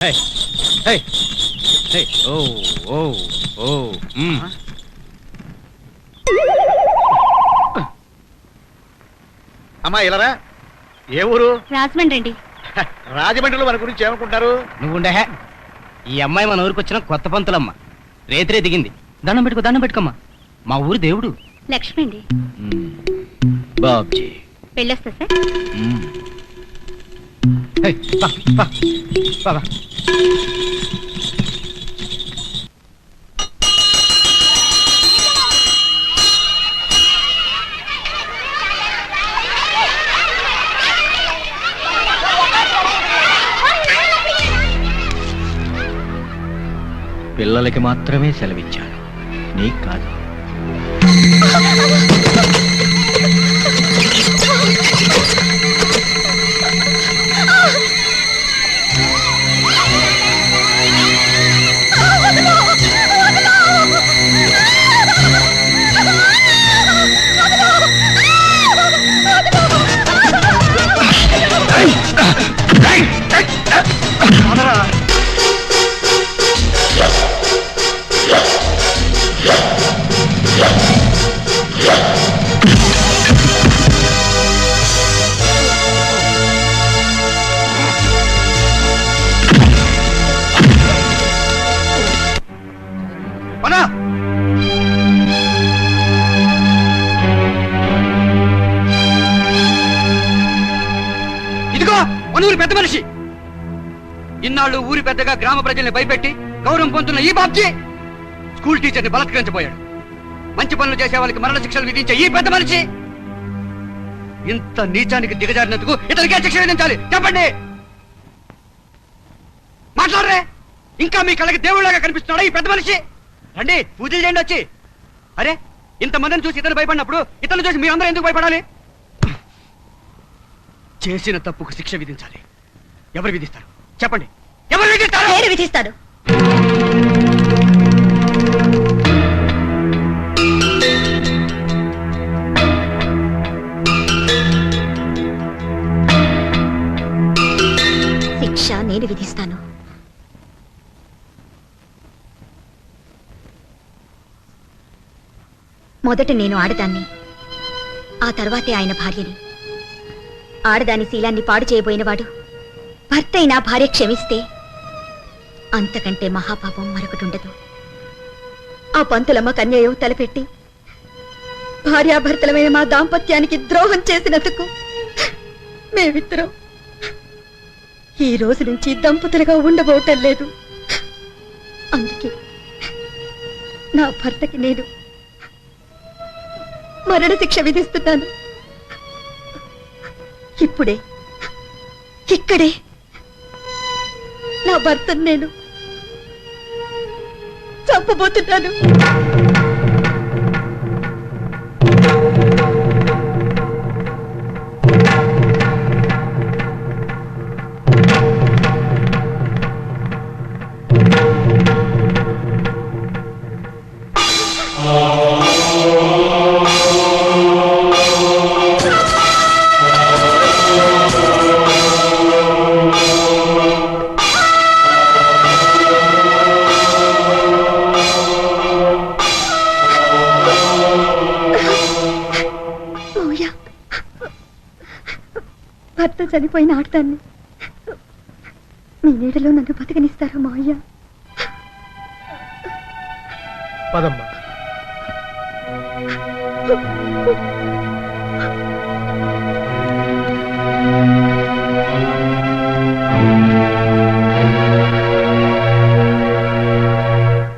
Hey, hey, hey, oh. అమ్మా ఇలారా. ఏ ఊరు? రాజమండ్రి అండి. రాజమండ్రిలో మన గురించి ఏమనుకుంటారు? నువ్వుండే ఈ అమ్మాయి మన ఊరికి వచ్చిన కొత్త పంతులమ్మ. రేతిరే దిగింది. దండం పెట్టుకోమ్మా. మా ఊరు దేవుడు. లక్ష్మి అండి. బాబ్జీ వెళ్ళొస్తా సార్. బాబా పిల్లలకి మాత్రమే సెలవిచ్చాను, నీకు కాదు. ఇదిగో మనూరి పెద్ద మనిషి. ఇన్నాళ్ళు ఊరి పెద్దగా గ్రామ ప్రజల్ని భయపెట్టి గౌరవం పొందుతున్న ఈ బాబ్జీ స్కూల్ టీచర్ని బలత్కరించబోయాడు. మంచి పనులు చేసే వాళ్ళకి మరణ శిక్షలు విధించే ఈ పెద్ద మనిషి ఇంత నీచానికి దిగజారినందుకు ఇతనికే శిక్ష విధించాలి. చెప్పండి, మాట్లాడరే. ఇంకా మీ కళ్ళకి దేవుళ్ళగా కనిపిస్తున్నాడా ఈ పెద్ద మనిషి? రండి, పూజలు చేయండి వచ్చి. అరే, ఇంతమందిని చూసి ఇతను భయపడినప్పుడు ఇతను చూసి మీరందరూ ఎందుకు భయపడాలి? చేసిన తప్పుకు శిక్ష విధించాలి. ఎవరు విధిస్తారు చెప్పండి? ఎవరు విధిస్తారు? నేను విధిస్తాను. శిక్ష నేను విధిస్తాను. మొదట నేను ఆడదాన్ని, ఆ తర్వాతే ఆయన భార్యని. ఆడదాని శీలాన్ని పాడు చేయబోయినవాడు భర్త అయినా భార్య క్షమిస్తే అంతకంటే మహాపాపం మరొకటి ఉండదు. ఆ పంతులమ్మ కన్యాయం తలపెట్టి భార్యాభర్తలమైన మా దాంపత్యానికి ద్రోహం చేసినందుకు మేమిద్దరం ఈ రోజు నుంచి దంపతులుగా ఉండబోవటం లేదు. అందుకే నా భర్తకి నేను మరణ శిక్ష విధిస్తున్నాను. ఇప్పుడే ఇక్కడే నా భర్తను నేను చంపబోతున్నాను. భర్త చనిపోయిన ఆడతాన్ని మీ నీడలో నన్ను బతికనిస్తారా మావయ్య? పదమ్మా.